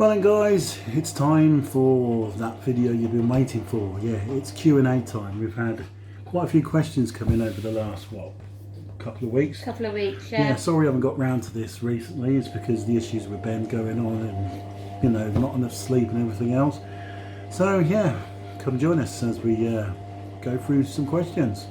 Well then guys, it's time for that video you've been waiting for. Yeah, it's Q&A time. We've had quite a few questions come in over the last, couple of weeks? Couple of weeks, Yeah, sorry I haven't got round to this recently. It's because the issues with Ben going on and, you know, not enough sleep and everything else. So yeah, come join us as we go through some questions.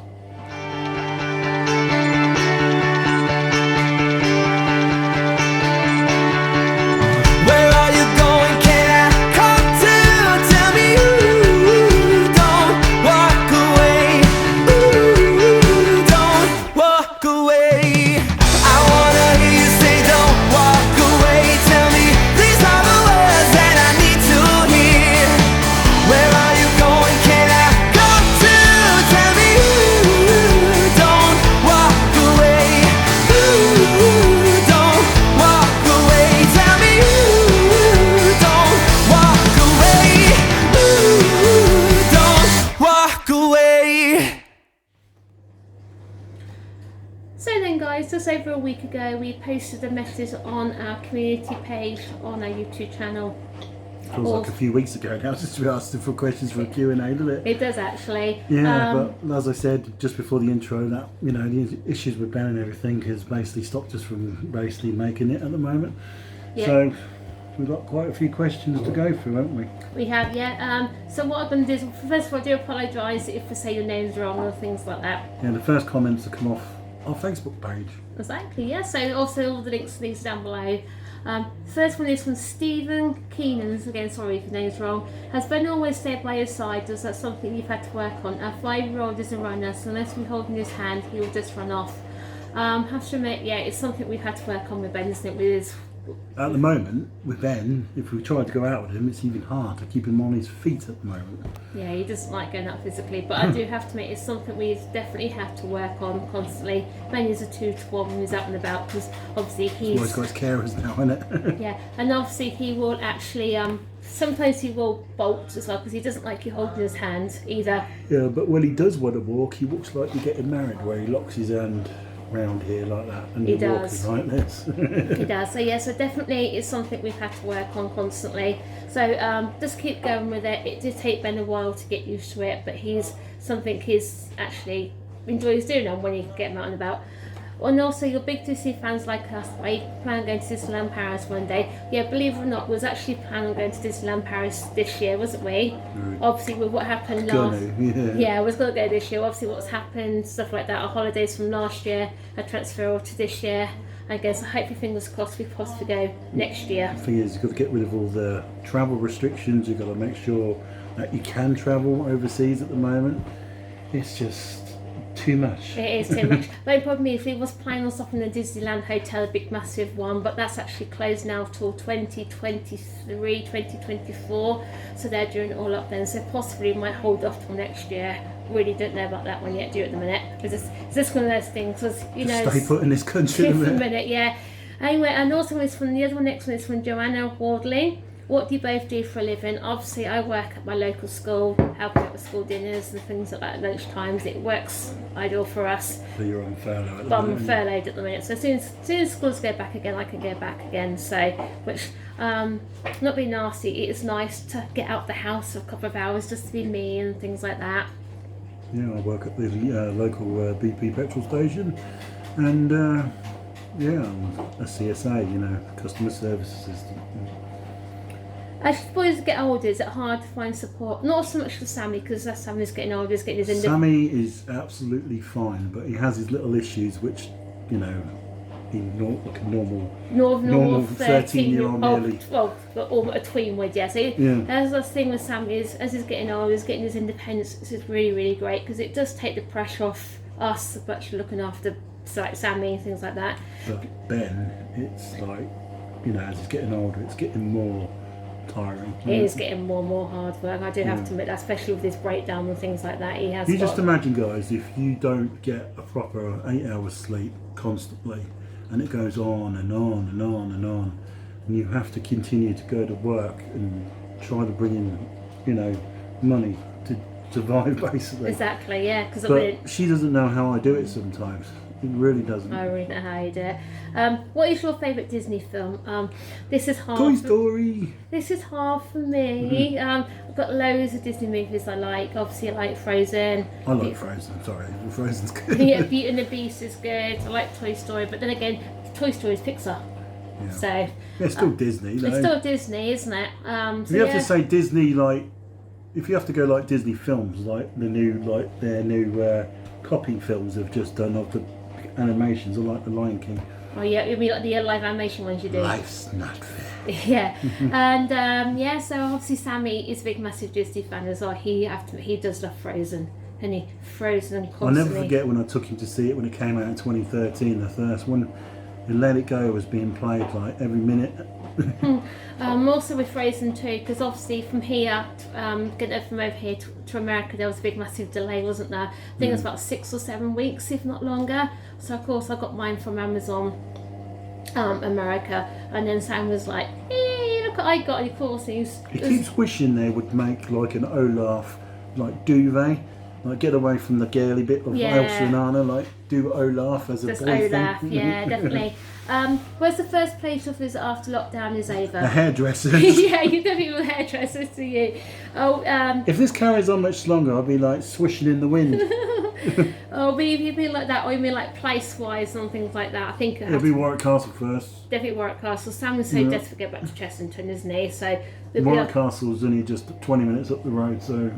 Just over a week ago we posted a message on our community page on our YouTube channel. Feels like a few weeks ago now, just we asked for questions for a Q&A, doesn't it? It does actually. Yeah, but as I said just before the intro, that, you know, the issues with Ben and everything has basically stopped us from basically making it at the moment. Yeah. So we've got quite a few questions to go through, haven't we? We have, yeah. So what I'm going to do is, first of all, I do apologise if I say your name's wrong or things like that. Yeah, the first comments to come off our Facebook page. Exactly, yeah. So also all the links to these down below. First one is from Stephen Keenan. Again, sorry if your name's wrong. Has Ben always stayed by his side? Is that something you've had to work on? Our 5-year-old is a runner, so unless we're holding his hand, he will just run off. Have to admit, yeah, it's something we've had to work on with Ben, isn't it? With his... At the moment, with Ben, if we try to go out with him, it's even hard to keep him on his feet at the moment. Yeah, he doesn't like going out physically, but I do have to admit it's something we definitely have to work on constantly. Mainly as a 2-to-1 when he's out and about, because obviously he's... He's got his carers now, isn't it? Yeah, and obviously he will actually, sometimes he will bolt as well, because he doesn't like you holding his hand either. Yeah, but when he does want to walk, he walks like you're getting married, where he locks his hand round here like that and he you're does. Walking like this. He does. So yeah, so definitely it's something we've had to work on constantly. So just keep going with it. It did take Ben a while to get used to it, but he's actually enjoys doing them when you can get him out and about. And also, you're big Disney fans like us. I plan on going to Disneyland Paris one day. Yeah, believe it or not, we was actually planning on going to Disneyland Paris this year, wasn't we? Obviously, with what happened last... Yeah, I was going to go this year. Obviously, what's happened, stuff like that. Our holidays from last year are transferred to this year. I guess, hopefully, fingers crossed, we possibly go next year. The thing is, you've got to get rid of all the travel restrictions. You've got to make sure that you can travel overseas at the moment. It's just... too much. It is too much. The only problem is, we was planning on stopping in the Disneyland Hotel, a big massive one, but that's actually closed now till 2023, 2024. So they're doing it all up then. So possibly we might hold off till next year. Really don't know about that one yet, do at the minute. It's just one of those things, because you know. Stay put in this country a minute, yeah. Anyway, and also it's from the other one. Next one is from Joanna Wardley. What do you both do for a living? Obviously, I work at my local school, helping out with school dinners and things like that at lunch times. It works ideal for us. So you're on furlough at the moment? I'm moment? furloughed at the minute. So as soon as schools go back again, I can go back again. So, which, not being nasty, it is nice to get out the house for a couple of hours just to be me and things like that. Yeah, I work at the local BP petrol station, and yeah, I'm a CSA, you know, customer service assistant. As boys get older, is it hard to find support? Not so much for Sammy, because Sammy's getting older, he's getting his Sammy is absolutely fine, but he has his little issues, which, you know, like a normal 13-year-old nearly. Well, a tween would, yeah. So that's the thing with Sammy, is as he's getting older, he's getting his independence. This is really, really great, because it does take the pressure off us actually looking after like Sammy and things like that. But Ben, it's like, you know, as he's getting older, it's getting more tiring. It is getting more and more hard work. I do have to admit that, especially with this breakdown and things like that. He has. You just imagine, guys, if you don't get a proper 8 hours sleep constantly, and it goes on and on and on and on, and you have to continue to go to work and try to bring in, you know, money to survive, basically. Exactly, yeah. But she doesn't know how I do it sometimes. It really doesn't. I really know how you do it. What is your favourite Disney film? This is hard. Toy Story. This is hard for me. I've got loads of Disney movies I like. Obviously, I like Frozen. I like Frozen. Sorry, Frozen's good. Yeah, Beauty and the Beast is good. I like Toy Story, but then again, Toy Story is Pixar. Yeah. So it's still Disney, though. it's still Disney, isn't it? So you have to say Disney, like, if you have to go like Disney films, like their new copy films they've just done of the animations, or like The Lion King. Oh yeah, you mean like the live animation ones you do? Life's not fair. Yeah, and so obviously Sammy is a big, massive Disney fan as well. He does love Frozen, and he Frozen constantly. I'll never forget when I took him to see it when it came out in 2013, the first one. And Let It Go was being played like every minute. Also with Frozen too, because obviously from here, getting from over here to America, there was a big, massive delay, wasn't there? I think it was about 6 or 7 weeks, if not longer. So of course I got mine from Amazon America, and then Sam was like, "Hey, look what I got!" And of course he keeps wishing they would make like an Olaf like duvet. Like get away from the girly bit of Elsa and Anna, like do Olaf as a just boy Olaf, thing. yeah, definitely. Where's the first place of visit after lockdown is over? The hairdressers. Yeah, you don't even hairdressers, do you? Oh, if this carries on much longer, I'll be like swishing in the wind. Oh, you mean like that, or you mean like place-wise and things like that? I think It'll be Warwick Castle first. Definitely Warwick Castle. Sam was so desperate to get back to Chessington, isn't he? So Warwick Castle's only just 20 minutes up the road, so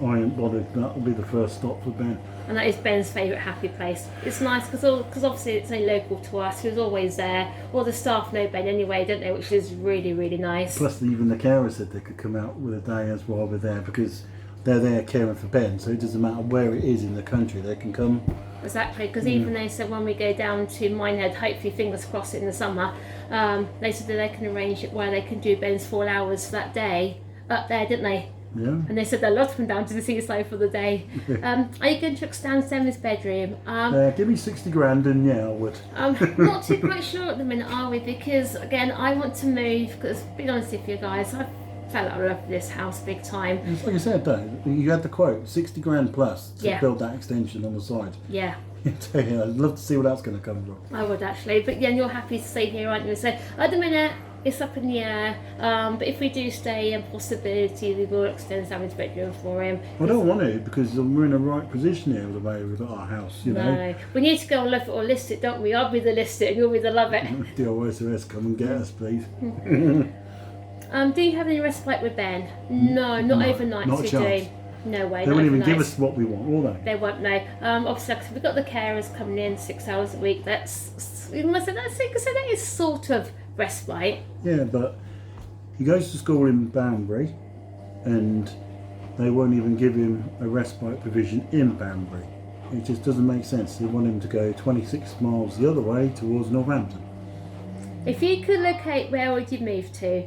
I ain't bothered. That'll be the first stop for Ben. And that is Ben's favourite happy place. It's nice because obviously it's only local to us. He was always there. All the staff know Ben anyway, don't they? Which is really, really nice. Plus, even the carers said they could come out with a day as while we're there because they're there caring for Ben. So it doesn't matter where it is in the country, they can come. Exactly, because even they said when we go down to Minehead, hopefully fingers crossed in the summer, they said that they can arrange it where they can do Ben's 4 hours for that day up there, didn't they? Yeah. And they said they'll lot of them down to the seaside for the day. Are you going to extend Sammy's bedroom? Give me 60 grand and yeah, I would. Not too quite sure at the minute, are we? Because again, I want to move. Because to be honest with you guys, I fell out of love with this house big time. It's like I said, though, you had the quote 60 grand plus to build that extension on the side. Yeah. I'd love to see where that's going to come from. I would actually, but yeah, you're happy to stay here, aren't you? So at the minute, it's up in the air, but if we do stay, a possibility we will extend Sammy's bedroom for him. I don't want to because we're in the right position here with the way we've got our house, you know. No, we need to go and love it or list it, don't we? I'll be the list it and you'll be the love it. The OSOS, come and get us, please. Do you have any respite with Ben? No, not overnight. Not a chance. No way. They won't even give us what we want, will they? They won't know. Obviously, like, we've got the carers coming in 6 hours a week. You must say that is sort of respite. Yeah, but he goes to school in Banbury, and they won't even give him a respite provision in Banbury. It just doesn't make sense. They want him to go 26 miles the other way towards Northampton. If you could locate, where would you move to?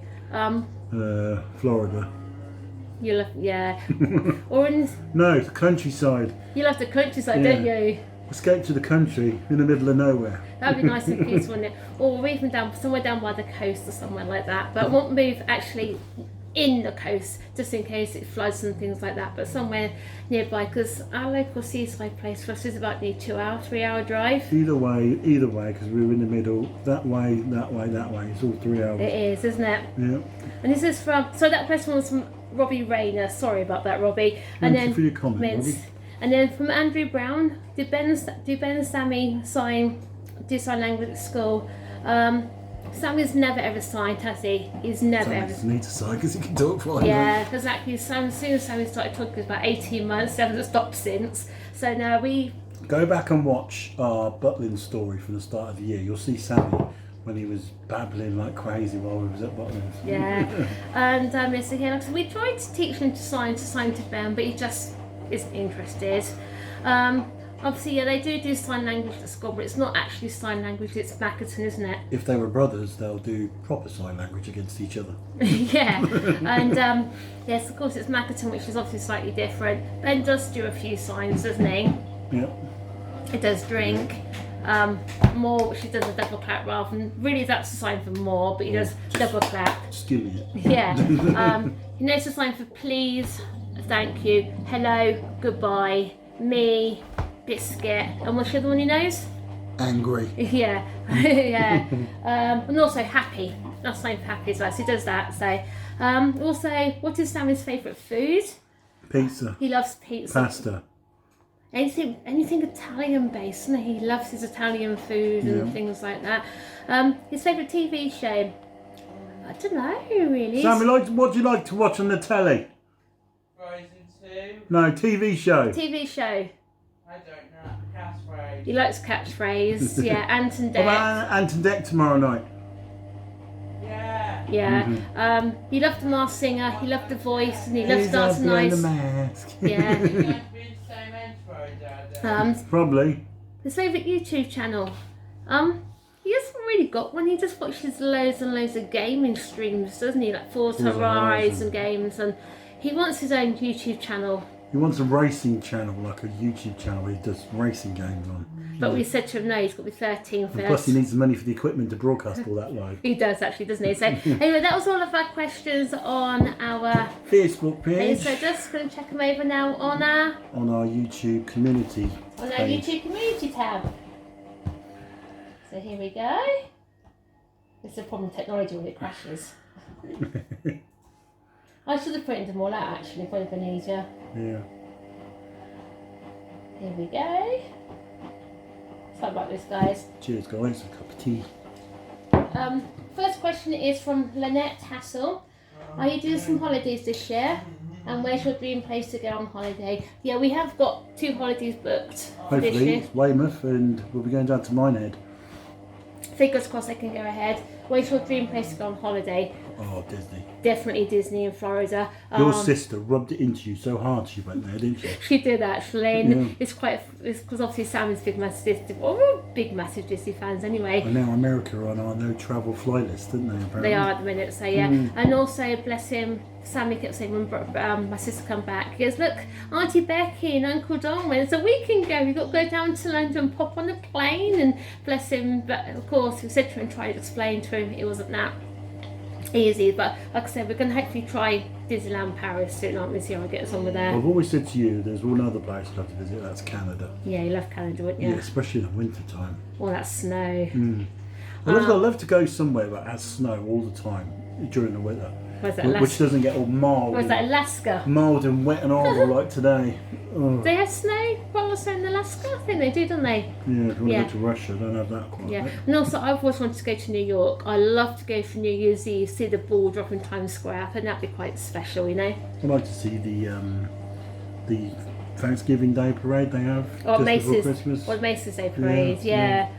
Florida. Or in No, the countryside. you love the countryside, don't you? Escape to the country in the middle of nowhere. That'd be nice and peaceful, wouldn't it? Or even somewhere down by the coast or somewhere like that. But I won't move actually in the coast just in case it floods and things like that. But somewhere nearby, because our local seaside place for us is about a 3 hour drive. Either way, because we're in the middle. That way, that way, that way. It's all 3 hours. It is, isn't it? Yeah. And this is so that question was from Robbie Rayner. Sorry about that, Robbie. Thank you for your comment, Robbie. And then from Andrew Brown, do Ben and Sammy do sign language at school? Sammy's never ever signed, has he? He's never ever. He needs to sign because he can talk fine. Yeah, exactly. As soon as Sammy started talking, it was about 18 months. They haven't stopped since. So now we go back and watch our Butlin story from the start of the year. You'll see Sammy when he was babbling like crazy while we was at Butlin's. Yeah, and so yeah, like, so we tried to teach him to sign to Ben, but he just isn't interested. Obviously, yeah, they do sign language at school, but it's not actually sign language, it's Makaton, isn't it? If they were brothers, they'll do proper sign language against each other. Yeah, and yes, of course, it's Makaton, which is obviously slightly different. Ben does do a few signs, doesn't he? Yeah. He does drink. More, which he does a double clap rather than, really that's a sign for more, but he does double clap. Skimming it. Yeah. He knows the sign for please, thank you, hello, goodbye, me, biscuit, and what's the other one he knows? Angry. Yeah, yeah. And also happy. That's same for happy as well. So he does that. So also, what is Sammy's favourite food? Pizza. He loves pizza. Pasta. Anything Italian based. You know, he loves his Italian food and things like that. His favourite TV show. I don't know really. Sammy, what do you like to watch on the telly? Frozen 2. No, TV show. TV show. I don't know. Catchphrase. He likes catchphrase. Yeah, Ant and What Dec. about Ant and Dec tomorrow night? Yeah. Yeah. He loved The Masked Singer. He loved The Voice, and he loves Dancing Behind Nice. the mask. Yeah. You're going to be in the same intro, Dad. Probably. His favourite YouTube channel. He hasn't really got one. He just watches loads and loads of gaming streams, doesn't he? Like Forza Horizon games, and he wants his own YouTube channel. He wants a racing channel, like a YouTube channel where he does racing games on. But we said to him, no, he's got to be 13 And first. plus he needs the money for the equipment to broadcast all that live. He does actually, doesn't he? So anyway, that was all of our questions on our Facebook page. So just going to check them over now on our YouTube community page. YouTube community tab. So here we go. It's a problem with technology when it crashes. I should have printed them all out actually, would have been easier. Yeah. Here we go. Sorry about this, guys. Cheers, guys. A cup of tea. First question is from Lynette Hassel. Are you doing some holidays this year? And where's your dream place to go on holiday? Yeah, we have got 2 holidays booked for this Hopefully year. it's Weymouth and we'll be going down to Minehead. Fingers crossed they can go ahead. Where's your dream place to go on holiday? Oh, Disney. Definitely Disney in Florida. Your sister rubbed it into you so hard she went there, didn't she? She did actually, and it's because obviously Sam is big massive Disney, well, we're big massive Disney fans anyway. And now America are on our no travel fly list, didn't they? Apparently. They are at the minute, so yeah. And also, bless him, Sammy kept saying when my sister come back, he goes, look, Auntie Becky and Uncle Don went, so we can go, we've got to go down to London, pop on the plane, and bless him, but of course we said to him, tried to explain to him, it wasn't that easy, but like I said, we're going to hopefully try Disneyland Paris soon, aren't we? See how we get us on with that. I've always said to you, there's one other place I'd love to visit, that's Canada. Yeah, you love Canada, wouldn't you? Yeah, especially in the winter time. All that snow. I'd love to go somewhere that has snow all the time during the winter. Where's that, Which Alaska? doesn't get all mild. Where's that, Alaska? Mild and wet and horrible like today. Oh. They have snow, also in Alaska? I think they do, don't they? Yeah, if you want to go to Russia, don't have that quite. Yeah, yet. and also I've always wanted to go to New York. I love to go for New Year's Eve, see the ball drop in Times Square. I think that'd be quite special, you know. I'd like to see the Thanksgiving Day parade they have just before Christmas. Or Macy's Day Parade, yeah.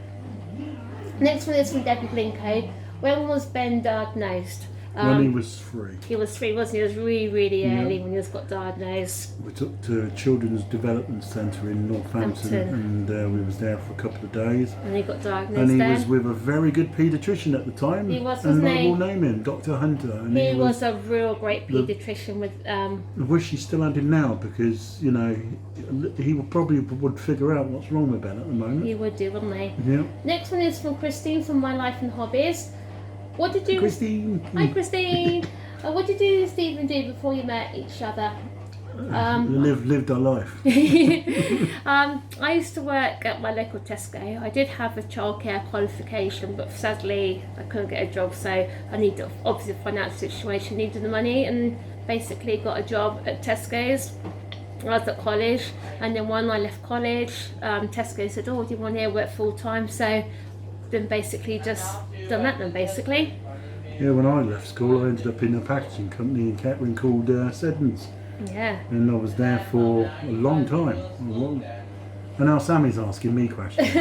Next one is from Debbie Blanco. When was Ben diagnosed? When he was 3. He was 3, wasn't he? He was really, really early when he was got diagnosed. We took to Children's Development Centre in Northampton and we was there for a couple of days. And he got diagnosed And he then. was with a very good paediatrician at the time. He was, and wasn't I he? will name him, Dr. Hunter. And He was a real great paediatrician with... I wish he still had him now because, you know, he probably would figure out what's wrong with Ben at the moment. He would do, wouldn't he? Yeah. Next one is from Christine from My Life and Hobbies. What did you... Christine. Hi Christine. What did you and Stephen do before you met each other? Lived our life. I used to work at my local Tesco. I did have a childcare qualification, but sadly I couldn't get a job, so I needed, obviously the financial situation, needed the money, and basically got a job at Tesco's. I was at college, and then when I left college, Tesco said, oh, do you want to work full time? So then basically just done that then basically. Yeah, when I left school I ended up in a packaging company in Kettering called Seddons. Yeah. And I was there for a long time. And now Sammy's asking me questions.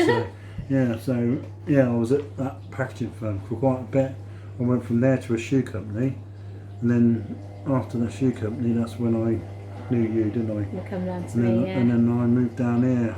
So I was at that packaging firm for quite a bit. I went from there to a shoe company, and then after that shoe company that's when I knew you, didn't I? You come down to And then, me, yeah. and then I moved down here.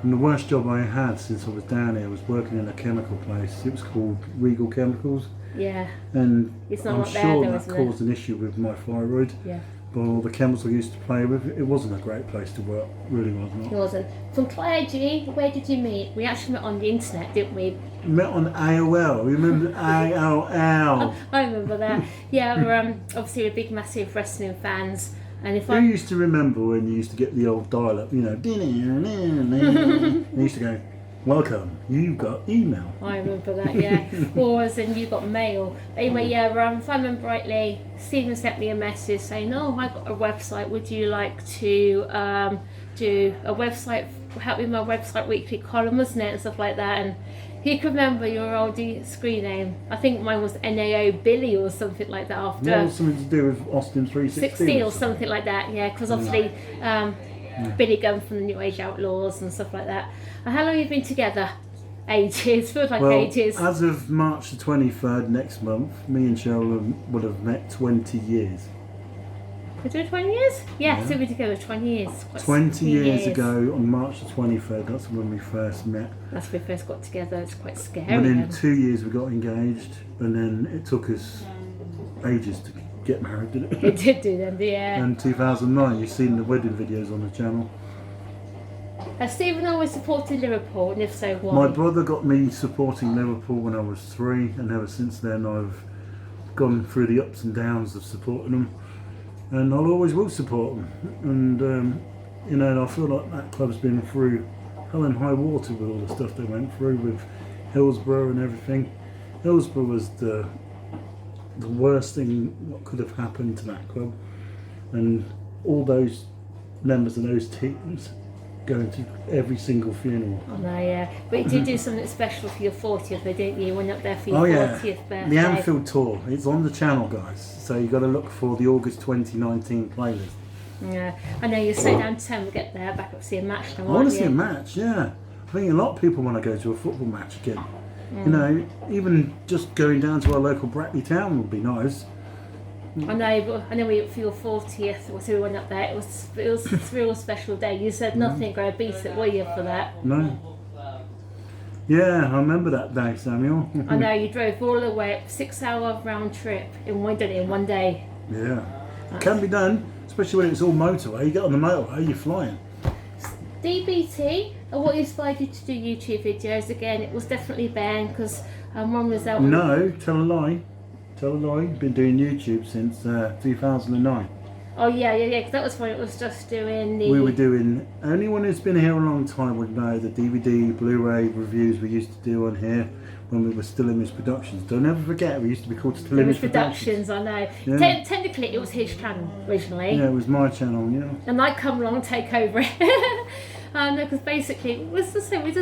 And the worst job I had since I was down here was working in a chemical place. It was called Regal Chemicals. Yeah. And It's not I'm up there sure though, that isn't it? caused an issue with my thyroid. Yeah. But all the chemicals I used to play with, it wasn't a great place to work. Really was It not. wasn't. From Claire G, where did you meet? We actually met on the internet, didn't we? Met on AOL. Remember AOL? I remember that. Yeah, we're obviously we're big, massive wrestling fans. And if Who I used to remember when you used to get the old dial-up, you know, and you used to go, welcome, you've got email. I remember that, yeah. Or as in you got mail. Anyway, yeah, if I remember rightly, Stephen sent me a message saying, "Oh, I got a website. Would you like to do a website, help me with my website weekly column, wasn't it?" And stuff like that. And he could remember your old screen name. I think mine was NAO Billy or something like that after. Yeah, something to do with Austin 360 60 or something like that, yeah, because obviously Billy going from the New Age Outlaws and stuff like that. And how long have you been together? Ages, feels like ages. As of March the 23rd next month, me and Cheryl would have met 20 years. We're doing 20 years? Yeah, so we're together 20 years. 20 years ago on March the 23rd, that's when we first met. That's when we first got together. It's quite scary. Within 2 years we got engaged, and then it took us ages to get married, didn't it? It did do them, yeah. And 2009, you've seen the wedding videos on the channel. Has Stephen always supported Liverpool, and if so, why? My brother got me supporting Liverpool when I was 3, and ever since then I've gone through the ups and downs of supporting them, and I'll always will support them. And you know, I feel like that club's been through hell and high water with all the stuff they went through with Hillsborough and everything. Hillsborough was the worst thing what could have happened to that club, and all those members of those teams going to every single funeral. I know, yeah. But you did do something special for your 40th, didn't you? You went up there for your 40th birthday. The Anfield tour. It's on the channel, guys. So you got to look for the August 2019 playlist. Yeah, I know you're so down to 10 to get there, back up to see a match now. I want to see a match, yeah. I think a lot of people want to go to a football match again. You know, even just going down to our local Brackley town would be nice. I know, but I know for your 40th, so we went up there. It was a real special day. You said nothing going to beat it, were you, for that? No. Yeah, I remember that day, Samuel. I know, you drove all the way, 6-hour round trip in one day. Yeah. Can be done, especially when it's all motorway. You get on the motorway, you're flying. DBT, what inspired you to do YouTube videos? Again, it was definitely Ben, because Ron was out. No, tell a lie. Tell a lie. Been doing YouTube since 2009. Oh yeah, because that was when it was just doing the... We were doing... Anyone who's been here a long time would know the DVD, Blu-ray reviews we used to do on here when we were Still Image Productions. Don't ever forget, we used to be called Still Image Productions. I know. Yeah. Technically, it was his channel originally. Yeah, it was my channel, yeah. And I'd come along and take over it. No, because basically, it was the same. We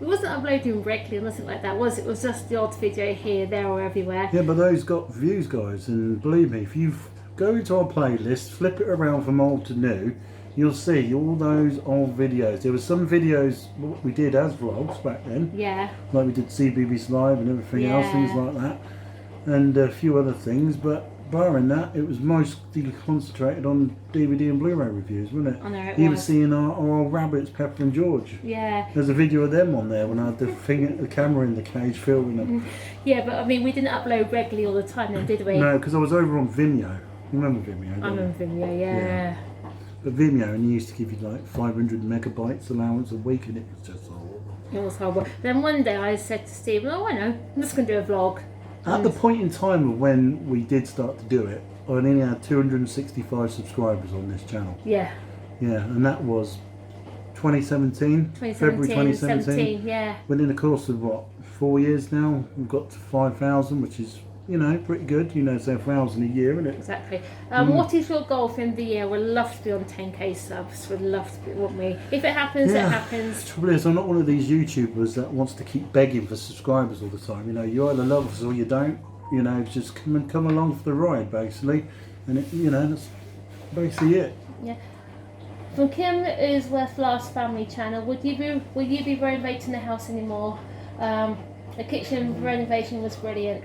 wasn't uploading regularly or nothing like that, was it? It was just the odd video here, there, or everywhere. Yeah, but those got views, guys, and believe me, if you go into our playlist, flip it around from old to new, you'll see all those old videos. There were some videos what we did as vlogs back then. Yeah. Like we did CBBS Live and everything else, things like that, and a few other things, but barring that, it was mostly concentrated on DVD and Blu-ray reviews, wasn't it? I know it You were was. seeing our old rabbits, Pepper and George. Yeah. There's a video of them on there when I had the camera in the cage filming them. Yeah, but I mean, we didn't upload regularly all the time then, did we? No, because I was over on Vimeo. You remember Vimeo? I don't you? remember video, yeah. But Vimeo, and you used to give you like 500 megabytes allowance a week, and it was just horrible. It was horrible. Then one day I said to Stephen, oh, I know, I'm just going to do a vlog. At the point in time of when we did start to do it, I only had 265 subscribers on this channel. Yeah. Yeah, and that was 2017, February 2017. Yeah. Within the course of what, 4 years now, we've got to 5,000, which is, you know, pretty good. You know, it's 1,000 a year, isn't it? Exactly. What is your goal for the end of the year? We'd love to be on 10k subs. We'd love to be, wouldn't we? If it happens, it happens. The trouble is, I'm not one of these YouTubers that wants to keep begging for subscribers all the time. You know, you either love us or you don't. You know, just come along for the ride, basically. And, you know, that's basically it. Yeah. From Kim Ursworth Last Family Channel, will you be renovating the house anymore? The kitchen renovation was brilliant.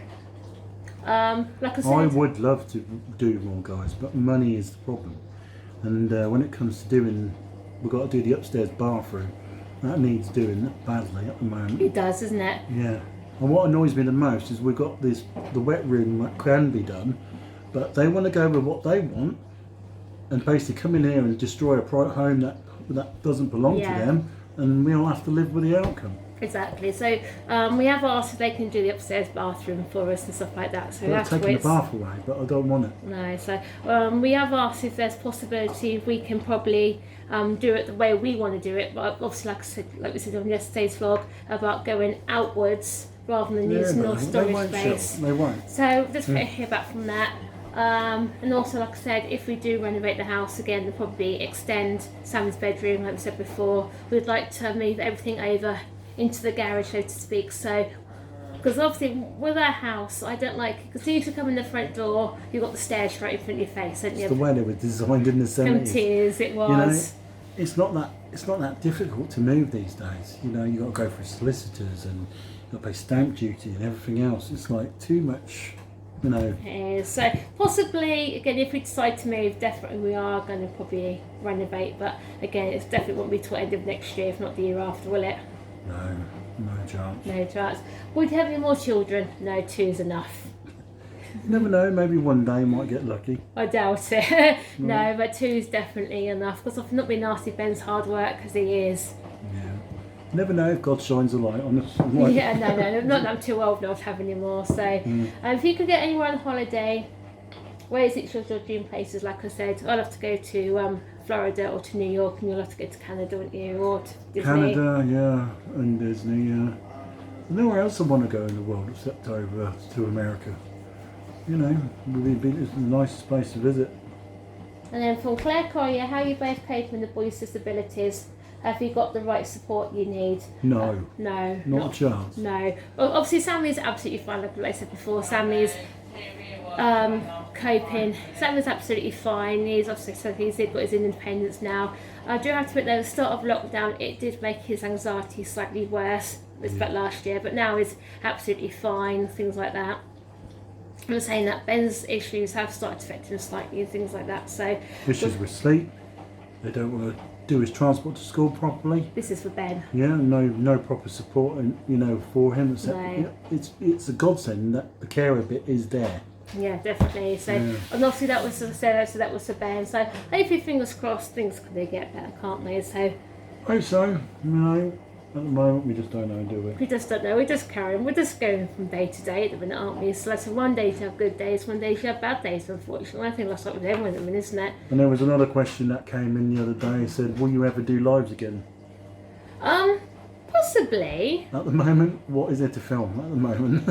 Like I said, I would love to do more, guys, but money is the problem. And when it comes to doing, we've got to do the upstairs bathroom. That needs doing badly at the moment. it does, doesn't it? Yeah. And what annoys me the most is we've got the wet room that can be done, but they want to go with what they want and basically come in here and destroy a private home that doesn't belong to them, and we'll have to live with the outcome. Exactly. So we have asked if they can do the upstairs bathroom for us and stuff like that. So we They're have to taking wait. the bath away, but I don't want it. No, so we have asked if there's possibility if we can probably do it the way we want to do it, but obviously, like we said on yesterday's vlog, about going outwards rather than using but more they storage won't space. They won't. So just wait to hear back from that. And also, like I said, if we do renovate the house again, we'll probably extend Sam's bedroom, like we said before. We'd like to move everything over into the garage, so to speak. So, because obviously with our house, I don't like, because you need to come in the front door, you've got the stairs straight in front of your face, haven't you? It's the way they were designed in the 70s. It is, it was. You know, it's not that difficult to move these days. You know, you got to go for solicitors and you've got to pay stamp duty and everything else. It's like too much, you know. It is. So possibly, again, if we decide to move, definitely we are going to probably renovate. But again, it's definitely won't be till end of next year, if not the year after, will it? No chance. No chance. Would you have any more children? No, 2's enough. You never know, maybe one day you might get lucky. I doubt it. No, but 2's definitely enough. Because I've not been nasty Ben's hard work, because he is. Yeah. You never know if God shines a light on us. Yeah, no, not that I'm too old now to have any more. So if you could get anywhere on holiday, where is it your dream places? Like I said, I'd have to go to Florida or to New York, and you'll have to go to Canada, wouldn't you? Or to Disney. Canada, yeah, and Disney, yeah. There's nowhere else I want to go in the world except over to America. You know, it's the nicest place to visit. And then from Claire Cory, how are you both coping with the boys' disabilities? Have you got the right support you need? No. No. Not a chance. No. Well, obviously Sammy's absolutely fine, like I said before. Sammy's coping. Sammy's absolutely fine. He's obviously so he's got his independence now. I do have to admit, though, the start of lockdown, it did make his anxiety slightly worse. It's about last year, but now he's absolutely fine. Things like that. I'm saying that Ben's issues have started to affect him slightly and things like that. So Issues with sleep. They don't want to do his transport to school properly. this is for Ben. Yeah, no proper support, and you know, for him. Except, No. you know, it's a godsend that the carer bit is there. Yeah, definitely. So, and obviously that was for Sarah, so that was for Ben. So, hopefully, fingers crossed, things can get better, can't they? So, I hope so. You know, at the moment we just don't know, do we? we just don't know. We're just carrying. We're just going from day to day at the minute, aren't we? So, like, one day you have good days, one day you have bad days. Unfortunately, I think that's like with everyone at the minute, isn't it? And there was another question that came in the other day. It said, "Will you ever do lives again?" Possibly. At the moment, what is there to film at the moment?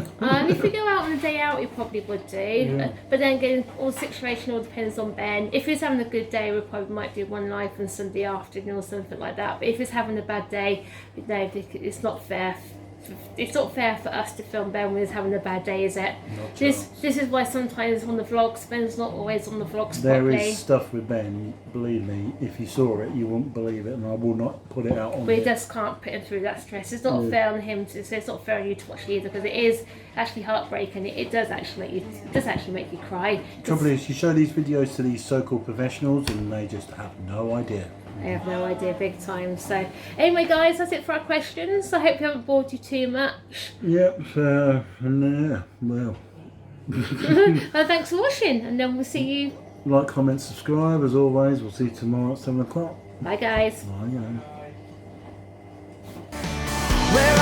If we go out on a day out, we probably would do. Yeah. But then again, all the situation all depends on Ben. If he's having a good day, we probably might do one live on Sunday afternoon or something like that. But if he's having a bad day, no, it's not fair. It's not fair for us to film Ben when he's having a bad day, is it? This is why sometimes on the vlogs, Ben's not always on the vlogs There properly. is stuff with Ben, believe me, if you saw it, you wouldn't believe it, and I will not put it out on We here. just can't put him through that stress. It's not fair on him to say. It's not fair on you to watch either, because it is actually heartbreaking. It does actually make you cry. Trouble is, you show these videos to these so-called professionals, and they just have no idea. I have no idea, big time. So anyway, guys, that's it for our questions. I hope we haven't bored you too much. Yep, and well, Well, thanks for watching, and then we'll see you. like, comment, subscribe. As always, we'll see you tomorrow at 7 o'clock. Bye, guys. Bye, you know. Where